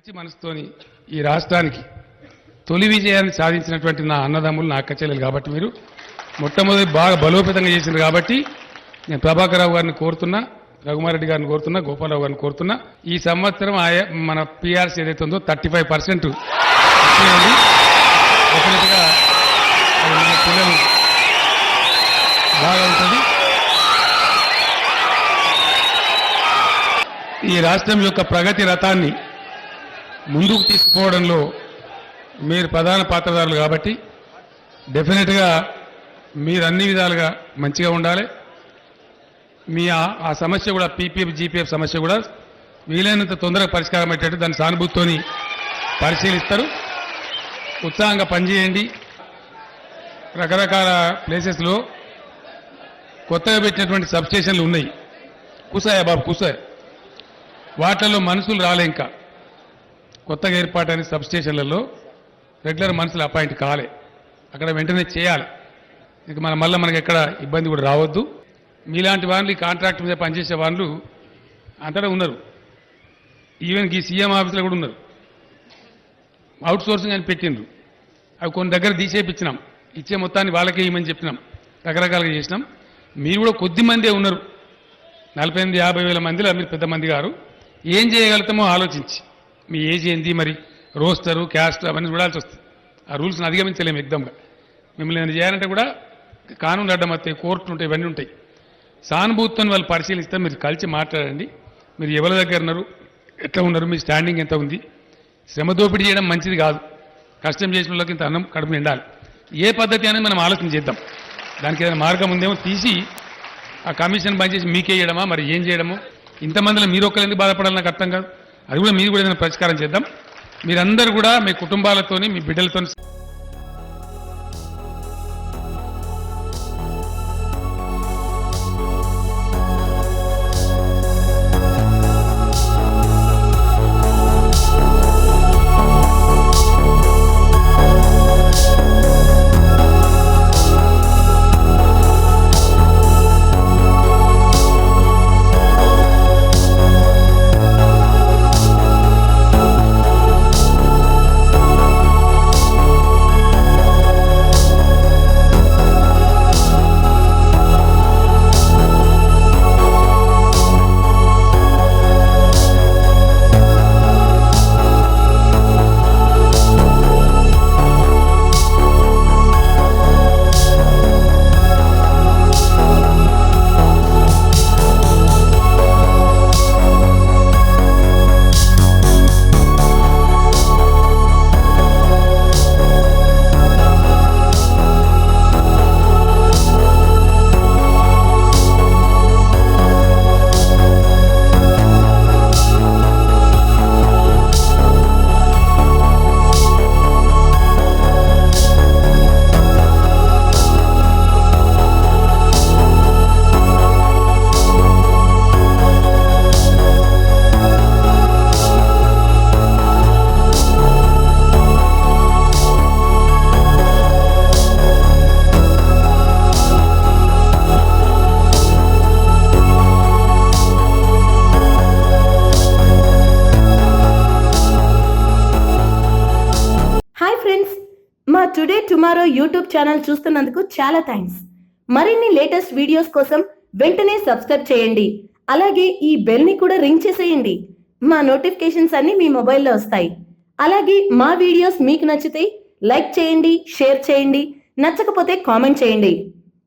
మంచి మనసుతోని ఈ రాష్ట్రానికి తొలి విజయాన్ని సాధించినటువంటి నా అన్నదమ్ములు నా అక్క చెల్లెలు కాబట్టి మీరు మొట్టమొదటి బాగా బలోపేతంగా చేసింది కాబట్టి నేను ప్రభాకర్ రావు గారిని కోరుతున్నా, రఘుమారెడ్డి గారిని కోరుతున్నా, గోపాలరావు గారిని కోరుతున్నా. ఈ సంవత్సరం మన పీఆర్సీ ఏదైతే ఉందో 35% డెఫినెట్గా మన పిల్లలు బాగా ఉంటుంది. ఈ రాష్ట్రం యొక్క ప్రగతి రథాన్ని ముందుకు తీసుకుపోవడంలో మీరు ప్రధాన పాత్రధారులు కాబట్టి డెఫినెట్గా మీరు అన్ని విధాలుగా మంచిగా ఉండాలి. మీ ఆ సమస్య కూడా పీపీఎఫ్ జీపీఎఫ్ సమస్య కూడా వీలైనంత తొందరగా పరిష్కారం అయ్యేటట్టు దాని సానుభూతితోని పరిశీలిస్తారు. ఉత్సాహంగా పనిచేయండి. రకరకాల ప్లేసెస్లో కొత్తగా పెట్టినటువంటి సబ్స్టేషన్లు ఉన్నాయి. కుసాయ బాబు కుసాయ వాటిల్లో మనుషులు రాలే, ఇంకా కొత్తగా ఏర్పాటైన సబ్స్టేషన్లలో రెగ్యులర్ మనుషులు అపాయింట్ కాలే. అక్కడ వెంటనే చేయాలి. ఇక మనకి ఎక్కడ ఇబ్బంది కూడా రావద్దు. మీలాంటి వాళ్ళు ఈ కాంట్రాక్ట్ మీద పనిచేసే వాళ్ళు అంతటా ఉన్నారు. ఈవెన్ ఈ సీఎం ఆఫీసులో కూడా ఉన్నారు. అవుట్ సోర్సింగ్ అని పెట్టిండ్రు. అవి కొన్ని దగ్గర తీసేపించినాం. ఇచ్చే మొత్తాన్ని వాళ్ళకే ఇవ్వమని చెప్పినాం. రకరకాలుగా చేసినాం. మీరు కూడా కొద్ది మందే ఉన్నారు. 48-50 వేల మందిలో మీరు పెద్ద మంది గారు. ఏం చేయగలుగుతామో ఆలోచించి, మీ ఏజ్ ఏంది, మరి రోస్టరు క్యాస్ట్ అవన్నీ చూడాల్సి వస్తుంది. ఆ రూల్స్ని అధిగమించలేము ఎగ్దమ్గా. మిమ్మల్ని ఏమైనా చేయాలంటే కూడా కానూన్లు అడ్డం వస్తాయి, కోర్టులు ఉంటాయి, ఇవన్నీ ఉంటాయి. సానుభూతితో వాళ్ళు పరిశీలిస్తే మీరు కలిసి మాట్లాడండి. మీరు ఎవరి దగ్గర ఉన్నారు, ఎట్లా ఉన్నారు, మీ స్టాండింగ్ ఎంత ఉంది. శ్రమ దోపిడీ చేయడం మంచిది కాదు. కష్టం చేసిన వాళ్ళకి ఇంత అన్నం కడుపు నిండాలి. ఏ పద్ధతి అనేది మనం ఆలోచన చేద్దాం. దానికి ఏదైనా మార్గం ఉందేమో తీసి ఆ కమిషన్ బంద్ చేసి మీకే చేయడమా, మరి ఏం చేయడమో. ఇంతమందిలో మీరు ఒక్కరు ఎందుకు బాధపడాలి నాకు అర్థం కాదు. అది కూడా మీరు కూడా ఏదైనా పరిష్కారం చేద్దాం. మీరందరూ కూడా మీ కుటుంబాలతోని మీ బిడ్డలతో మా టుడే టుమారో యూట్యూబ్ ఛానల్ చూస్తున్నందుకు చాలా థ్యాంక్స్. మరిన్ని లేటెస్ట్ వీడియోస్ కోసం వెంటనే సబ్స్క్రైబ్ చేయండి. అలాగే ఈ బెల్ ని కూడా రింగ్ చేసేయండి. మా నోటిఫికేషన్స్ అన్ని మీ మొబైల్లో వస్తాయి. అలాగే మా వీడియోస్ మీకు నచ్చితే లైక్ చేయండి, షేర్ చేయండి, నచ్చకపోతే కామెంట్ చేయండి.